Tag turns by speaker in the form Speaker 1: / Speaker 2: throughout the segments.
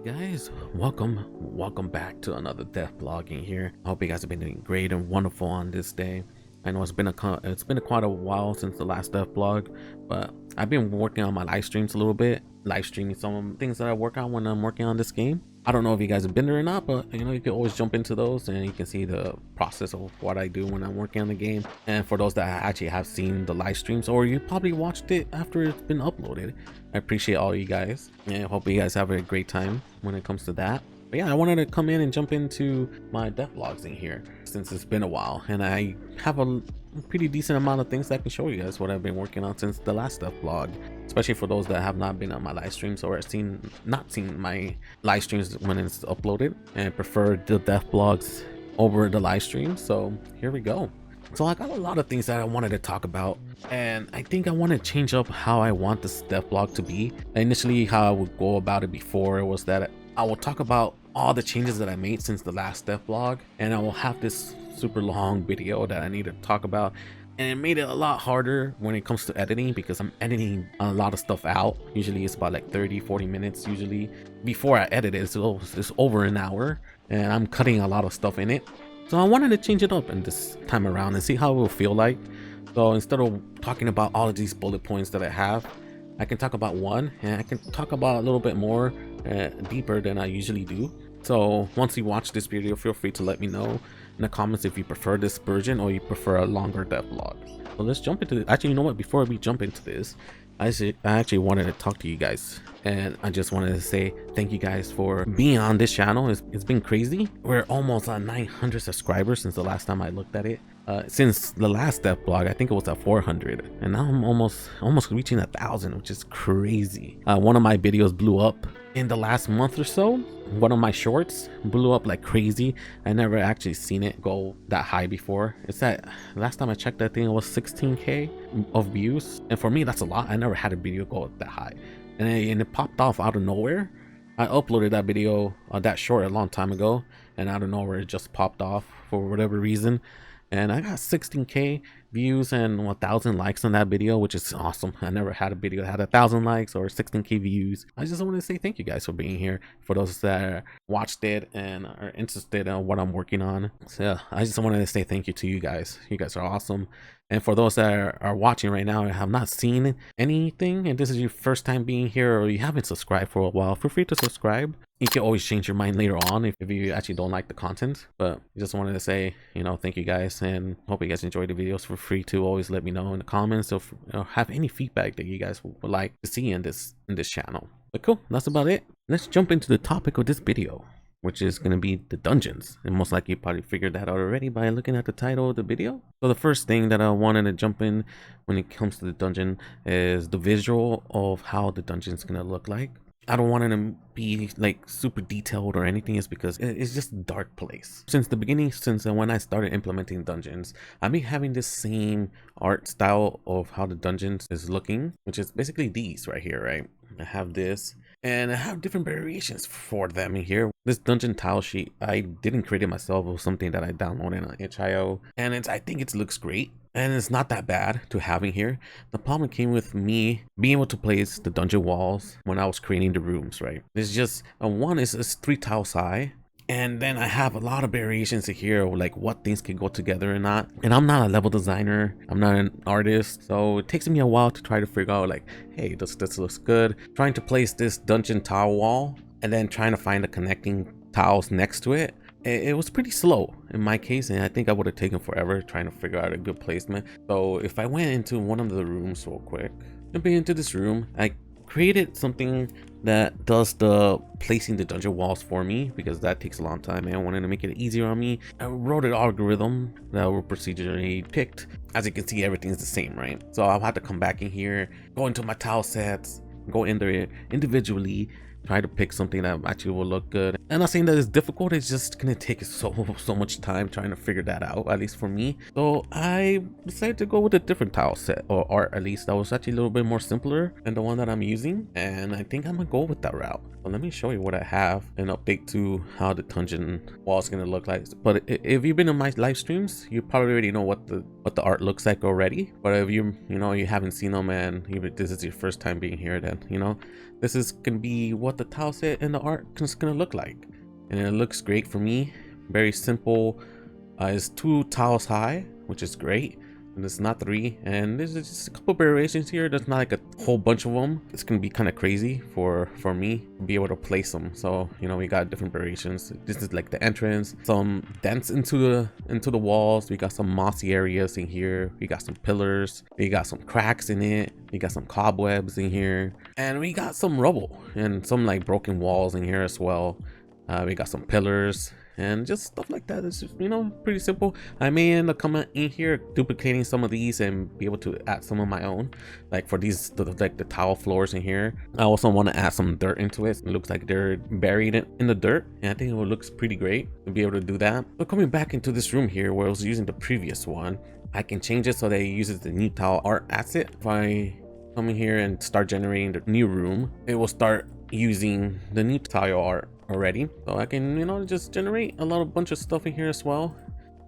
Speaker 1: Guys, welcome back to another dev blogging here. I hope you guys have been doing great and wonderful on this day. I know it's been quite a while since the last dev blog, but I've been working on my live streams a little bit, live streaming some things that I work on when I'm working on this game. I don't know if you guys have been there or not, but you know, you can always jump into those and you can see the process of what I do when I'm working on the game. And for those that actually have seen the live streams, or you probably watched it after it's been uploaded, I appreciate all you guys, and I hope you guys have a great time when it comes to that. But yeah, I wanted to come in and jump into my devlogs in here since it's been a while, and I have a pretty decent amount of things that I can show you guys what I've been working on since the last devlog, especially for those that have not been on my live streams or not seen my live streams when it's uploaded and prefer the devlogs over the live stream. So here we go. So I got a lot of things that I wanted to talk about, and I think I want to change up how I want this devlog to be. Initially, how I would go about it before was that I will talk about all the changes that I made since the last devlog, and I will have this super long video that I need to talk about. And it made it a lot harder when it comes to editing, because I'm editing a lot of stuff out. Usually it's about like 30-40 minutes usually. Before I edit it, it's over an hour, and I'm cutting a lot of stuff in it. So I wanted to change it up in this time around and see how it will feel like. So instead of talking about all of these bullet points that I have, I can talk about one, and I can talk about a little bit more deeper than I usually do. So once you watch this video, feel free to let me know in the comments if you prefer this version or you prefer a longer devlog. So let's jump into it. Actually, you know what, before we jump into this, I actually wanted to talk to you guys, and I just wanted to say thank you guys for being on this channel. It's been crazy. We're almost at 900 subscribers since the last time I looked at it. Since the last devlog, I think it was at 400, and now I'm almost reaching 1,000, which is crazy. One of my videos blew up in the last month or so. One of my shorts blew up like crazy. I never actually seen it go that high before. It's that last time I checked, that thing, it was 16k of views, and for me that's a lot. I never had a video go that high, and it popped off out of nowhere. I uploaded that video, that short, a long time ago, and out of nowhere it just popped off for whatever reason. And I got 16k views and 1,000 likes on that video, which is awesome. I never had a video that had 1,000 likes or 16k views. I just want to say thank you guys for being here. For those that watched it and are interested in what I'm working on, so yeah, I just wanted to say thank you to you guys. You guys are awesome. And for those that are watching right now and have not seen anything, and this is your first time being here, or you haven't subscribed for a while, feel free to subscribe. You can always change your mind later on if you actually don't like the content, but I just wanted to say, you know, thank you guys, and hope you guys enjoy the videos. Feel free to always let me know in the comments if have any feedback that you guys would like to see in this channel. But cool, that's about it. Let's jump into the topic of this video, which is going to be the dungeons. And most likely you probably figured that out already by looking at the title of the video. So the first thing that I wanted to jump in when it comes to the dungeon is the visual of how the dungeon is going to look like. I don't want it to be like super detailed or anything, is because it's just a dark place. Since the beginning, since when I started implementing dungeons, I've been having this same art style of how the dungeons is looking, which is basically these right here, right? I have this, and I have different variations for them in here. This dungeon tile sheet, I didn't create it myself. It was something that I downloaded on itch.io, and I think it looks great, and it's not that bad to have in here. The problem came with me being able to place the dungeon walls when I was creating the rooms, right? It's just one is 3 tiles high, and then I have a lot of variations here, like what things can go together or not. And I'm not a level designer, I'm not an artist, so it takes me a while to try to figure out like, hey, this looks good. Trying to place this dungeon tile wall and then trying to find the connecting tiles next to it, it was pretty slow in my case, and I think I would have taken forever trying to figure out a good placement. So if I went into one of the rooms real quick, jumping into this room, I created something that does the placing the dungeon walls for me, because that takes a long time and I wanted to make it easier on me. I wrote an algorithm that were procedurally picked. As you can see, everything's the same, right? So I'll have to come back in here, go into my tile sets, go in there individually, try to pick something that actually will look good. I'm not saying that it's difficult, it's just gonna take so much time trying to figure that out, at least for me. So I decided to go with a different tile set, or art at least, that was actually a little bit more simpler than the one that I'm using, and I think I'm gonna go with that route. But let me show you what I have, an update to how the dungeon wall is gonna look like. But if you've been in my live streams, you probably already know what the art looks like already. But if you haven't seen them and this is your first time being here, then this is gonna be what the tile set and the art is gonna look like, and it looks great for me. Very simple. It's 2 tiles high, which is great, and it's not 3, and there's just a couple variations here. There's not like a whole bunch of them. It's gonna be kind of crazy for me to be able to place them. So you know, we got different variations. This is like the entrance, some dents into the walls. We got some mossy areas in here. We got some pillars. We got some cracks in it. We got some cobwebs in here, and we got some rubble and some like broken walls in here as well. We got some pillars and just stuff like that. It's just, you know, pretty simple. I may end up coming in here duplicating some of these and be able to add some of my own, like for these like the tile floors in here. I also want to add some dirt into it. It looks like they're buried in the dirt, and I think it looks pretty great to be able to do that. But coming back into this room here where I was using the previous one, I can change it so that it uses the new tile art asset. If I come in here and start generating the new room, it will start using the new tile art already, so I can, you know, just generate a bunch of stuff in here as well.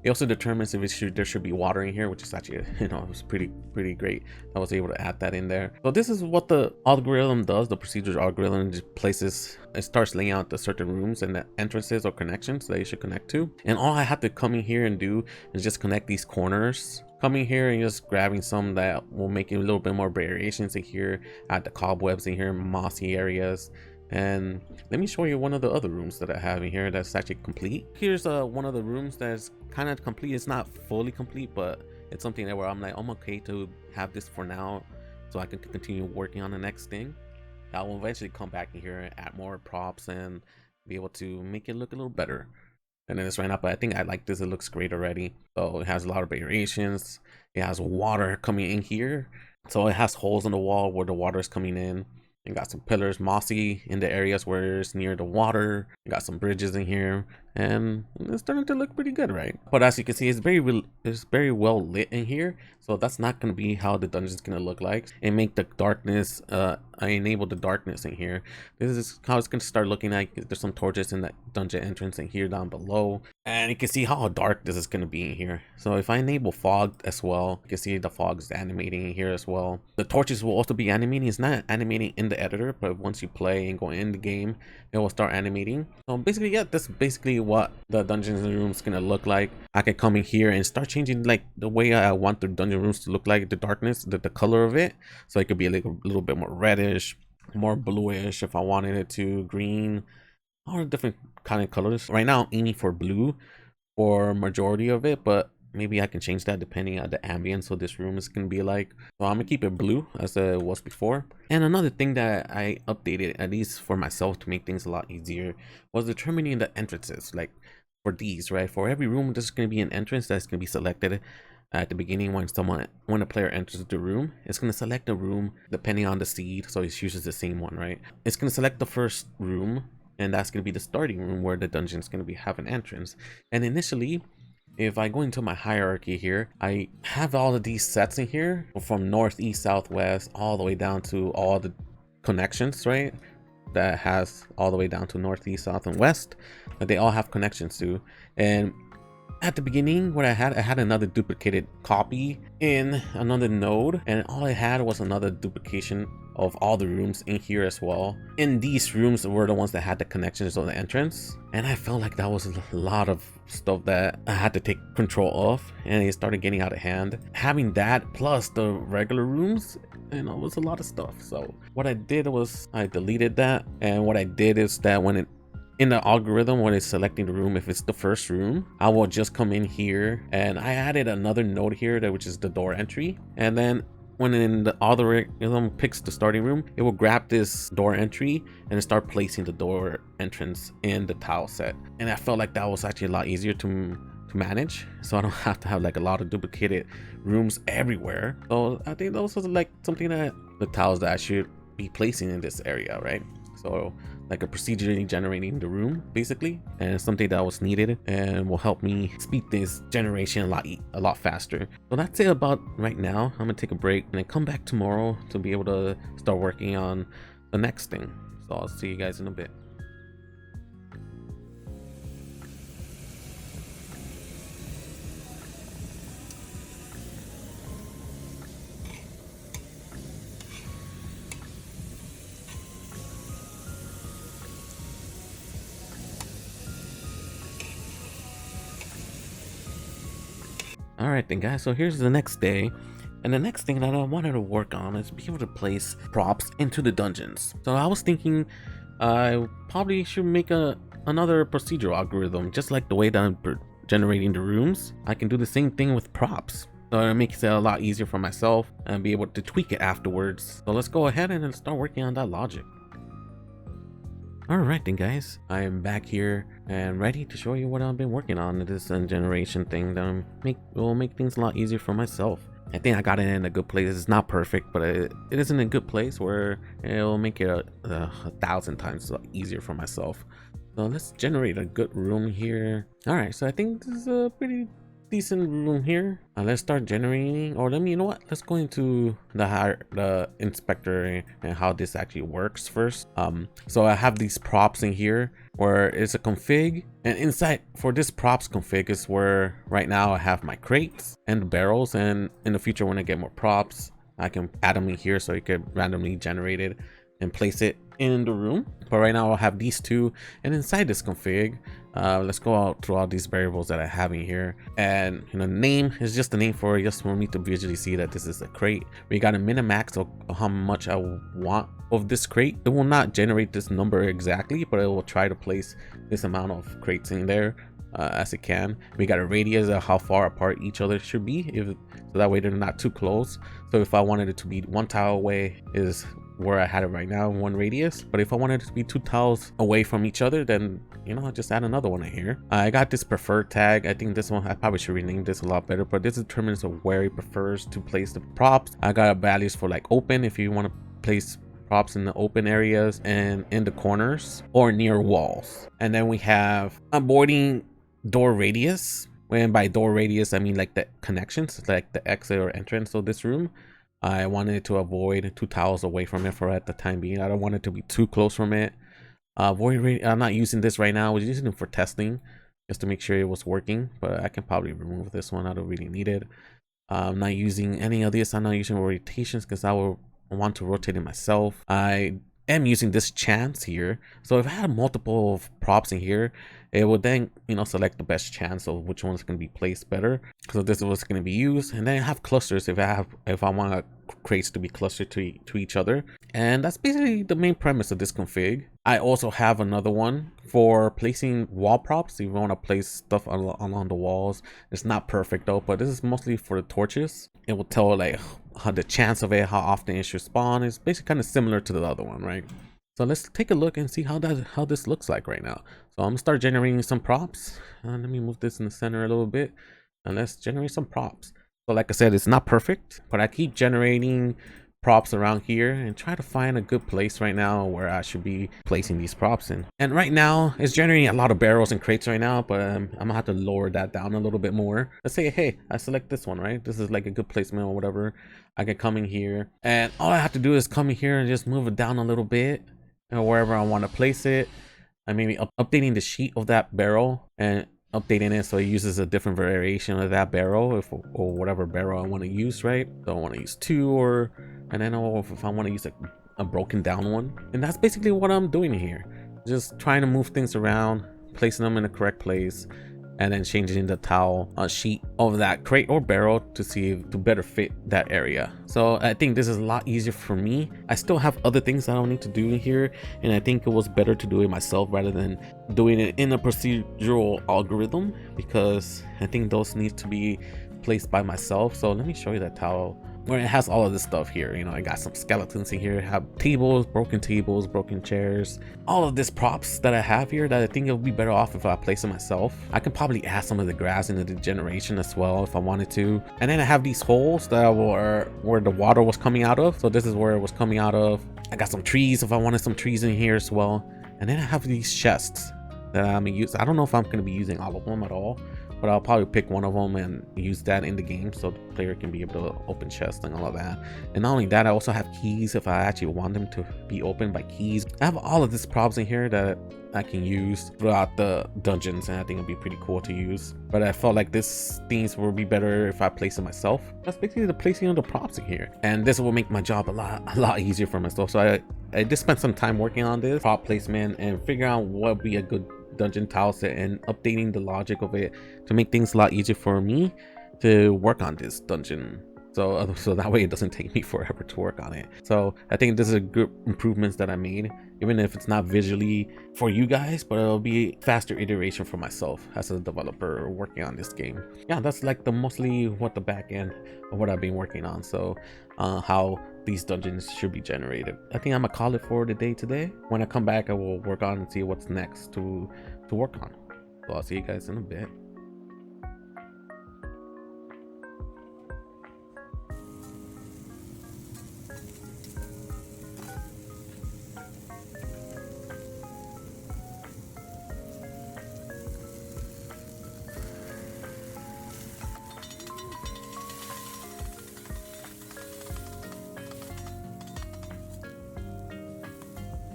Speaker 1: It also determines if there should be water in here, which is actually, you know, it was pretty great. I was able to add that in there. So this is what the algorithm does. The procedural algorithm just places, it starts laying out the certain rooms and the entrances or connections that you should connect to, and all I have to come in here and do is just connect these corners. Coming here and just grabbing some that will make it a little bit more variations in here, add the cobwebs in here, mossy areas. And let me show you one of the other rooms that I have in here that's actually complete. Here's one of the rooms that's kind of complete. It's not fully complete, but it's something that where I'm like, I'm okay to have this for now so I can continue working on the next thing. I will eventually come back in here and add more props and be able to make it look a little better than it is right now. But I think I like this. It looks great already. So it has a lot of variations. It has water coming in here, so it has holes in the wall where the water is coming in. And got some pillars, mossy in the areas where it's near the water. Got some bridges in here, and it's starting to look pretty good, right? But as you can see, it's very well lit in here, so that's not going to be how the dungeon is going to look like. And make the darkness, I enable the darkness in here. This is how it's going to start looking like. There's some torches in that dungeon entrance in here down below, and you can see how dark this is going to be in here. So if I enable fog as well, you can see the fog is animating in here as well. The torches will also be animating. It's not animating in the editor, but once you play and go in the game, it will start animating. So basically, yeah, that's basically what the dungeons room is gonna look like. I can come in here and start changing like the way I want the dungeon rooms to look like, the darkness, the color of it. So it could be like a little bit more reddish, more bluish if I wanted it to, green, all different kind of colors. Right now I'm aiming for blue for majority of it, but maybe I can change that depending on the ambience of this room is gonna be like. So I'm gonna keep it blue as it was before. And another thing that I updated, at least for myself to make things a lot easier, was determining the entrances. Like for these, right, for every room there's gonna be an entrance that's gonna be selected at the beginning. When a player enters the room, it's going to select a room depending on the seed, so it uses the same one, right? It's going to select the first room, and that's going to be the starting room where the dungeon is going to have an entrance. And initially, if I go into my hierarchy here, I have all of these sets in here from north, east, southwest, all the way down to all the connections, right? That has all the way down to north, east, south, and west that they all have connections to. And at the beginning, what I had another duplicated copy in another node, and all I had was another duplication of all the rooms in here as well. In these rooms were the ones that had the connections on the entrance, and I felt like that was a lot of stuff that I had to take control of, and it started getting out of hand. Having that plus the regular rooms, you know, it was a lot of stuff. So what I did was I deleted that, and what I did is that when in the algorithm, when it's selecting the room, if it's the first room, I will just come in here, and I added another node here that which is the door entry. And then when in the algorithm picks the starting room, it will grab this door entry and start placing the door entrance in the tile set. And I felt like that was actually a lot easier to manage, so I don't have to have like a lot of duplicated rooms everywhere. So I think that was like something that the tiles that I should be placing in this area, right? So like a procedurally generating the room basically, and something that was needed and will help me speed this generation a lot faster. So that's it about right now. I'm gonna take a break and then come back tomorrow to be able to start working on the next thing. So I'll see you guys in a bit. All right then, guys, so here's the next day. And the next thing that I wanted to work on is be able to place props into the dungeons. So I was thinking I probably should make another procedural algorithm, just like the way that I'm generating the rooms. I can do the same thing with props. So it makes it a lot easier for myself and be able to tweak it afterwards. So let's go ahead and start working on that logic. Alright then, guys, I am back here and ready to show you what I've been working on. This generation thing that will make things a lot easier for myself. I think I got it in a good place. It's not perfect, but it is in a good place where it'll make it a 1,000 times easier for myself. So let's generate a good room here. Alright, so I think this is a pretty decent room here. Let's start generating, or you know what, let's go into the inspector and how this actually works first. So I have these props in here where it's a config, and inside for this props config is where right now I have my crates and the barrels, and in the future when I get more props I can add them in here so it could randomly generate it and place it in the room. But right now I'll have these two, and inside this config, let's go out through all these variables that I have in here. And name is just the name for it, just for me to visually see that this is a crate. We got a min-max of how much I want of this crate. It will not generate this number exactly, but it will try to place this amount of crates in there as it can. We got a radius of how far apart each other should be, so that way they're not too close. So if I wanted it to be 1 tile away is where I had it right now, 1 radius, but if I wanted it to be 2 tiles away from each other, then I'll just add another one in here. I got this preferred tag. I think this one, I probably should rename this a lot better, but this determines where it prefers to place the props. I got values for like open, if you want to place props in the open areas and in the corners or near walls. And then we have avoiding door radius, when by door radius I mean like the connections, like the exit or entrance of this room. I wanted it to avoid 2 tiles away from it for at the time being. I don't want it to be too close from it. I'm not using this right now. I was using it for testing just to make sure it was working, but I can probably remove this one. I don't really need it. I'm not using any of this. I'm not using rotations because I will want to rotate it myself. I am using this chance here. So if I had multiple props in here, it would then select the best chance of which one's going to be placed better. So this is what's going to be used. And then I have clusters if I want crates to be clustered to each other. And that's basically the main premise of this config. I also have another one for placing wall props. If you want to place stuff along the walls, it's not perfect though, but this is mostly for the torches. It will tell like how the chance of it, how often it should spawn. Is basically kind of similar to the other one, right? So let's take a look and see how this looks like right now. So I'm gonna start generating some props. Let me move this in the center a little bit, and let's generate some props. So like I said, it's not perfect, but I keep generating props around here and try to find a good place right now where I should be placing these props in. And right now it's generating a lot of barrels and crates right now, but I'm gonna have to lower that down a little bit more. Let's say, hey, I select this one, right? This is like a good placement or whatever. I can come in here and all I have to do is come in here and just move it down a little bit and wherever I want to place it. I maybe updating the sheet of that barrel and updating it so it uses a different variation of that barrel, or whatever barrel I want to use, right? So I want to use 2, and then if I want to use a broken down one. And that's basically what I'm doing here, just trying to move things around, placing them in the correct place, and then changing the tile sheet of that crate or barrel to better fit that area. So I think this is a lot easier for me. I still have other things that I don't need to do in here, and I think it was better to do it myself rather than doing it in a procedural algorithm, because I think those need to be placed by myself. So let me show you that tile where it has all of this stuff here. I got some skeletons in here, I have tables, broken chairs, all of these props that I have here that I think it would be better off if I place it myself. I can probably add some of the grass into the generation as well if I wanted to. And then I have these holes that were where the water was coming out of, so this is where it was coming out of. I got some trees if I wanted some trees in here as well. And then I have these chests that I'm gonna use. I don't know if I'm gonna be using all of them at all, but I'll probably pick one of them and use that in the game so the player can be able to open chests and all of that. And not only that, I also have keys if I actually want them to be opened by keys. I have all of these props in here that I can use throughout the dungeons, and I think it'd be pretty cool to use. But I felt like this things would be better if I place it myself. That's basically the placing of the props in here, and this will make my job a lot easier for myself. So I just spent some time working on this prop placement and figuring out what would be a good dungeon tile set and updating the logic of it to make things a lot easier for me to work on this dungeon. So that way it doesn't take me forever to work on it. So I think this is a good improvements that I made, even if it's not visually for you guys, but it'll be faster iteration for myself as a developer working on this game. Yeah, that's like the mostly what the back end of what I've been working on. So how these dungeons should be generated. I think I'm gonna call it for the day today. When I come back, I will work on and see what's next to work on. So I'll see you guys in a bit.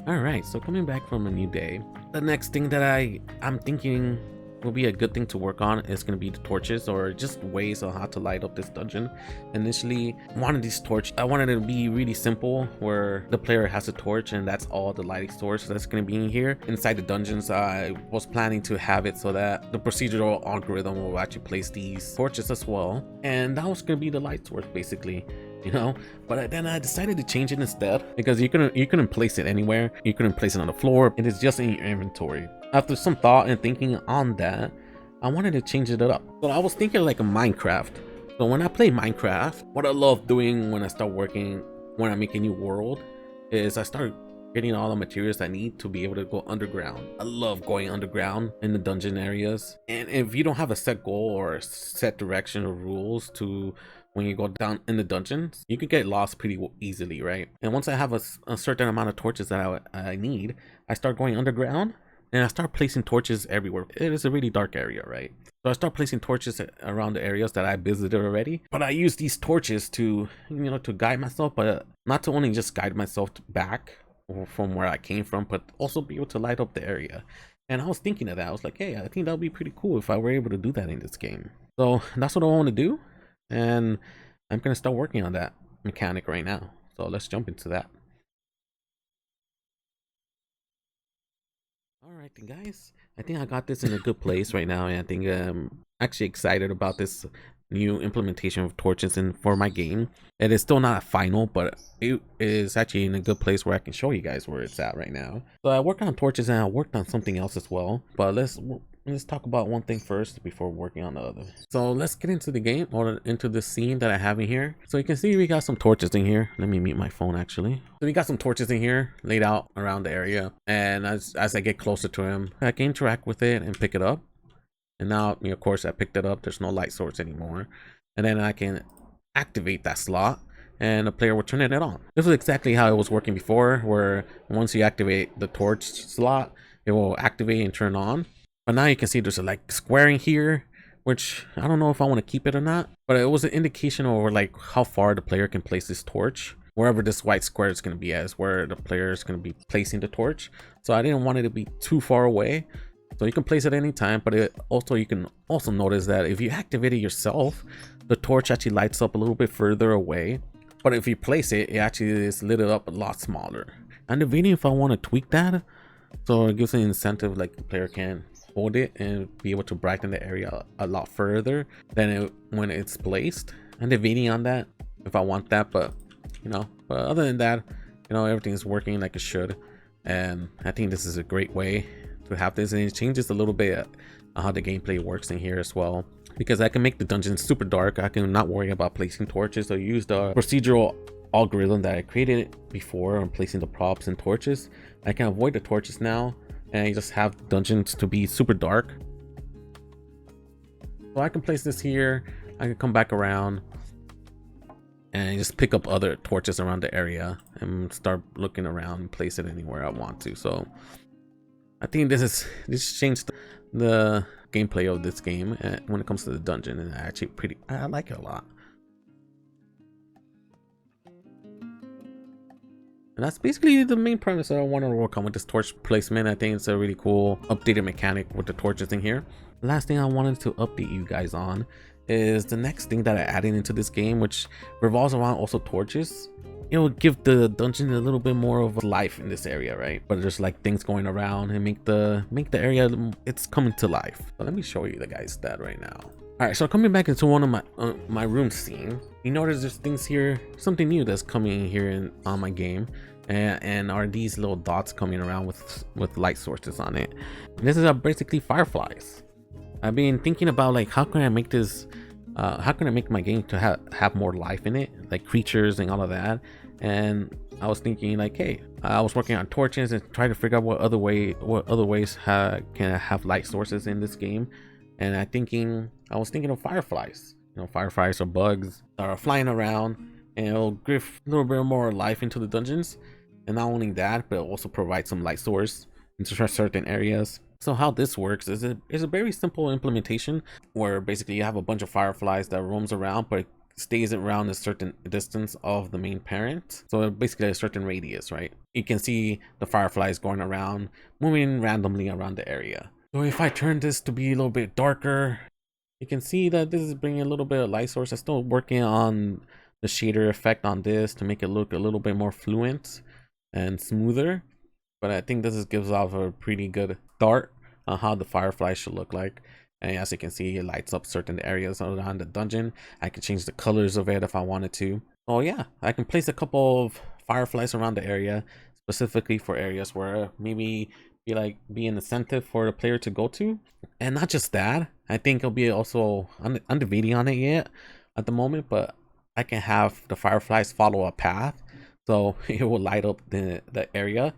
Speaker 1: All right, so coming back from a new day, the next thing that I'm thinking will be a good thing to work on is going to be the torches, or just ways on how to light up this dungeon. Initially, wanted these torch, I wanted it to be really simple, where the player has a torch and that's all the lighting source that's going to be in here. Inside the dungeons, I was planning to have it so that the procedural algorithm will actually place these torches as well, and that was going to be the light source basically. You know, but then I decided to change it instead, because you couldn't place it anywhere. You couldn't place it on the floor. It is just in your inventory. After some thought and thinking on that, I wanted to change it up. So I was thinking like a Minecraft. So when I play Minecraft, what I love doing when I start working, when I make a new world, is I start getting all the materials I need to be able to go underground. I love going underground in the dungeon areas. And if you don't have a set goal or a set direction or rules to when you go down in the dungeons, you could get lost pretty easily, right? And once I have a certain amount of torches that I need, I start going underground and I start placing torches everywhere. It is a really dark area, right? So I start placing torches around the areas that I visited already. But I use these torches to, you know, to guide myself, but not to only just guide myself back from where I came from, but also be able to light up the area. And I was thinking of that. I was like, hey, I think that would be pretty cool if I were able to do that in this game. So that's what I want to do. And I'm gonna start working on that mechanic right now. So let's jump into that. All right then, guys, I think I got this in a good place right now, and I think I'm actually excited about this new implementation of torches in for my game. It is still not final, but it is actually in a good place where I can show you guys where it's at right now. So I worked on torches and I worked on something else as well, but let's talk about one thing first before working on the other. So let's get into the game, or into the scene that I have in here. So you can see we got some torches in here. Let me mute my phone actually. So we got some torches in here laid out around the area, and as I get closer to him, I can interact with it and pick it up. And now, of course, I picked it up. There's no light source anymore, and then I can activate that slot and the player will turn it on. This was exactly how it was working before, where once you activate the torch slot, it will activate and turn on. But now you can see there's a like squaring here, which I don't know if I want to keep it or not, but it was an indication of like how far the player can place this torch. Wherever this white square is going to be at is where the player is going to be placing the torch. So I didn't want it to be too far away. So you can place it anytime, but you can also notice that if you activate it yourself, the torch actually lights up a little bit further away. But if you place it, it actually is lit up a lot smaller. And the video, if I want to tweak that, so it gives an incentive, like the player can hold it and be able to brighten the area a lot further than when it's placed. And the video on that, if I want that, but other than that, everything is working like it should. And I think this is a great way to have this, and it changes a little bit how the gameplay works in here as well, because I can make the dungeon super dark. I can not worry about placing torches. I use the procedural algorithm that I created before on placing the props and torches. I can avoid the torches now, and I just have dungeons to be super dark. So I can place this here, I can come back around and just pick up other torches around the area and start looking around and place it anywhere I want to. So I think this changed the gameplay of this game when it comes to the dungeon, and I like it a lot. And that's basically the main premise that I want to work on with this torch placement. I think it's a really cool updated mechanic with the torches in here. The last thing I wanted to update you guys on is the next thing that I added into this game, which revolves around also torches. It will give the dungeon a little bit more of life in this area, right? But there's like things going around and make the area, it's coming to life. So let me show you the guys that right now. All right, so coming back into one of my room scene, you notice there's things here, something new that's coming here on my game, and are these little dots coming around with light sources on it. This is basically fireflies. I've been thinking about like how can I make this, how can I make my game to have more life in it, like creatures and all of that. And I was thinking like, hey, I was working on torches and trying to figure out what other ways can I have light sources in this game. And I was thinking of fireflies. You know, fireflies are bugs that are flying around, and it'll give a little bit more life into the dungeons. And not only that, but also provide some light source into certain areas. So how this works is a very simple implementation where basically you have a bunch of fireflies that roams around, but it stays around a certain distance of the main parent. So basically a certain radius, right? You can see the fireflies going around, moving randomly around the area. So if I turn this to be a little bit darker, you can see that this is bringing a little bit of light source. I'm still working on the shader effect on this to make it look a little bit more fluent and smoother. But I think this gives off a pretty good start on how the fireflies should look like. And as you can see, it lights up certain areas around the dungeon. I can change the colors of it if I wanted to. Oh yeah, I can place a couple of fireflies around the area, specifically for areas where maybe be an incentive for the player to go to. And not just that, I think it'll be also, I'm debating on it yet at the moment, but I can have the fireflies follow a path, so it will light up the area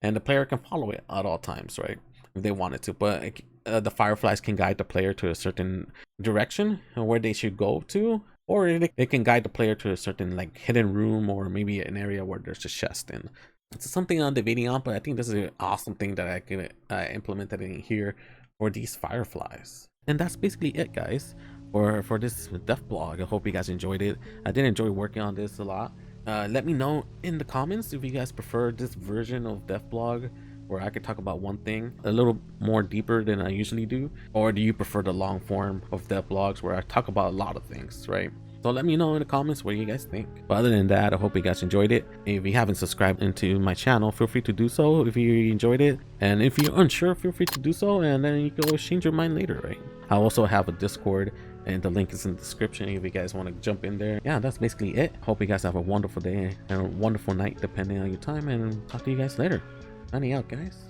Speaker 1: and the player can follow it at all times, right, if they wanted to. But the fireflies can guide the player to a certain direction where they should go to, or it can guide the player to a certain like hidden room, or maybe an area where there's a chest in. It's something I'm debating on, but I think this is an awesome thing that I can implement in here for these fireflies. And that's basically it, guys, for this Devlog. I hope you guys enjoyed it. I did enjoy working on this a lot. Let me know in the comments if you guys prefer this version of Devlog, where I could talk about one thing a little more deeper than I usually do, or do you prefer the long form of Devlogs where I talk about a lot of things, right? So let me know in the comments what you guys think. But other than that, I hope you guys enjoyed it. If you haven't subscribed into my channel, feel free to do so if you enjoyed it. And if you're unsure, feel free to do so, and then you can always change your mind later, right? I also have a Discord, and the link is in the description if you guys want to jump in there. Yeah, that's basically it. Hope you guys have a wonderful day and a wonderful night depending on your time, and talk to you guys later. Signing out, guys.